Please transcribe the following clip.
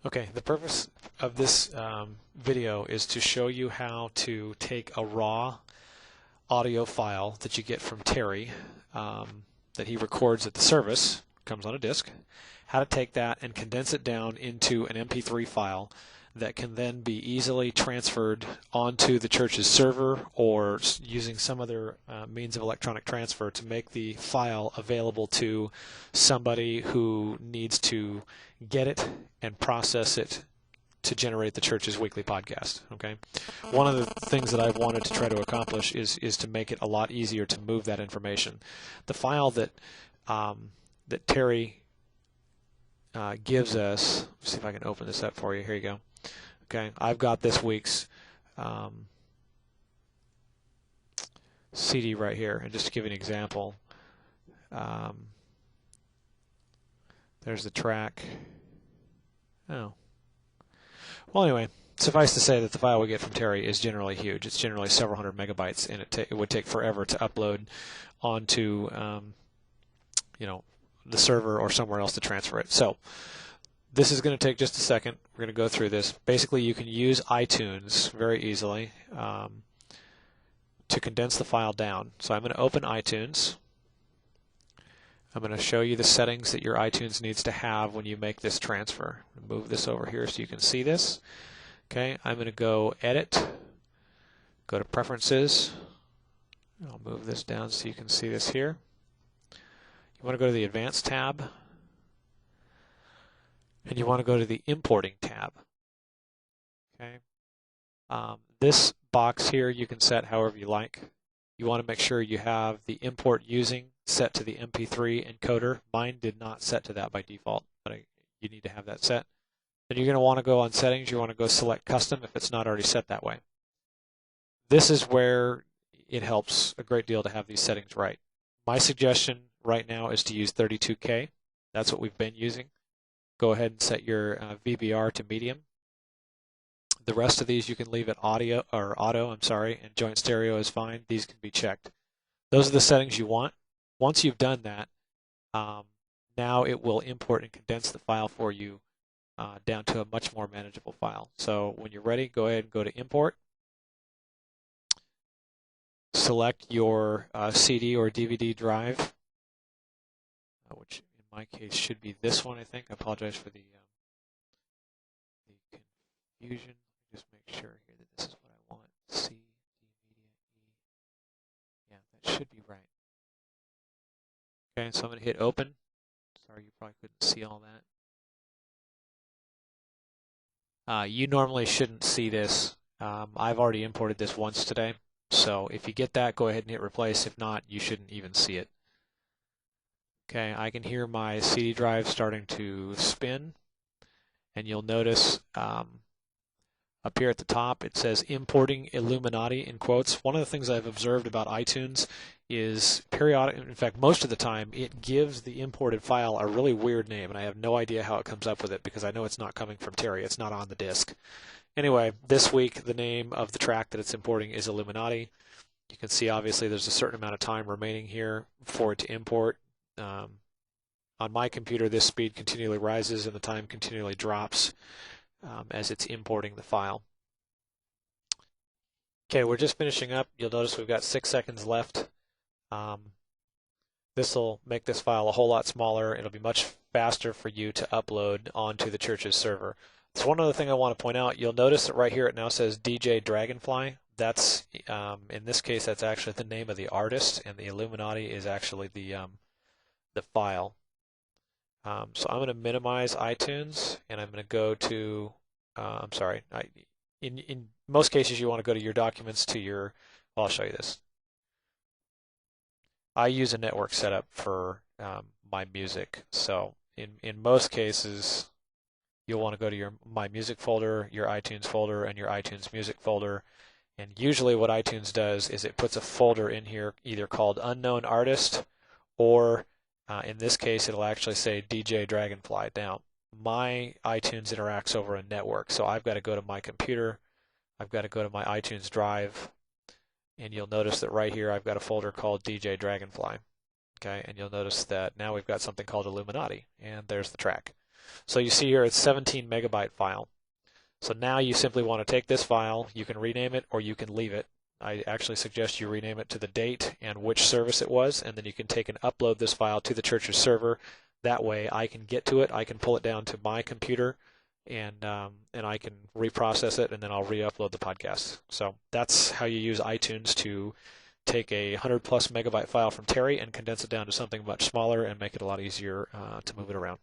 Okay, the purpose of this video is to show you how to take a raw audio file that you get from Terry that he records at the service, comes on a disc, how to take that and condense it down into an MP3 file that can then be easily transferred onto the church's server or using some other means of electronic transfer to make the file available to somebody who needs to get it and process it to generate the church's weekly podcast. Okay, one of the things that I've wanted to try to accomplish is to make it a lot easier to move that information. The file that that Terry gives us. Let's see if I can open this up for you. Here you go. Okay, I've got this week's CD right here, and just to give you an example, there's the track. Oh. Well, anyway, suffice to say that the file we get from Terry is generally huge. It's generally several hundred megabytes, and it would take forever to upload onto, the server or somewhere else to transfer it. So this is going to take just a second. We're going to go through this. Basically, you can use iTunes very easily to condense the file down. So I'm going to open iTunes. I'm going to show you the settings that your iTunes needs to have when you make this transfer. Move this over here so you can see this. Okay, I'm going to go Edit, go to Preferences. I'll move this down so you can see this here. You want to go to the Advanced tab, and you want to go to the Importing tab. Okay, this box here you can set however you like. You want to make sure you have the import using set to the MP3 encoder. Mine did not set to that by default, but you need to have that set. Then you're going to want to go on Settings. You want to go Select Custom if it's not already set that way. This is where it helps a great deal to have these settings right. My suggestion right now is to use 32K. That's what we've been using. Go ahead and set your VBR to medium. The rest of these you can leave at auto, and joint stereo is fine. These can be checked. Those are the settings you want. Once you've done that, now it will import and condense the file for you down to a much more manageable file. So when you're ready, go ahead and go to Import. Select your CD or DVD drive, which in my case should be this one, I think. I apologize for the confusion. Just make sure here that this is what I want. C, D, media, E. Yeah, that should be right. Okay, so I'm going to hit Open. Sorry, you probably couldn't see all that. You normally shouldn't see this. I've already imported this once today. So if you get that, go ahead and hit Replace. If not, you shouldn't even see it. Okay, I can hear my CD drive starting to spin. And you'll notice up here at the top, it says Importing Illuminati in quotes. One of the things I've observed about iTunes is in fact, most of the time, it gives the imported file a really weird name, and I have no idea how it comes up with it because I know it's not coming from Terry. It's not on the disk. Anyway, this week, the name of the track that it's importing is Illuminati. You can see, obviously, there's a certain amount of time remaining here for it to import. On my computer, this speed continually rises and the time continually drops as it's importing the file. Okay, we're just finishing up. You'll notice we've got 6 seconds left. This will make this file a whole lot smaller. It'll be much faster for you to upload onto the church's server. So one other thing I want to point out, you'll notice that right here it now says DJ Dragonfly. That's, in this case, that's actually the name of the artist, and the Illuminati is actually the file. So I'm going to minimize iTunes, and I'm going to go to, in most cases you want to go to your documents to your, well, I'll show you this. I use a network setup for my music, so in most cases you'll want to go to your My Music folder, your iTunes folder, and your iTunes Music folder. And usually what iTunes does is it puts a folder in here either called Unknown Artist or in this case it'll actually say DJ Dragonfly. Now my iTunes interacts over a network, so I've got to go to my computer, I've got to go to my iTunes drive, and you'll notice that right here I've got a folder called DJ Dragonfly. Okay, and you'll notice that now we've got something called Illuminati, and there's the track. So you see here it's 17 megabyte file. So now you simply want to take this file, you can rename it or you can leave it. I actually suggest you rename it to the date and which service it was, and then you can take and upload this file to the church's server. That way I can get to it, I can pull it down to my computer, and I can reprocess it, and then I'll re-upload the podcast. So that's how you use iTunes to take a 100+ megabyte file from Terry and condense it down to something much smaller and make it a lot easier to move it around.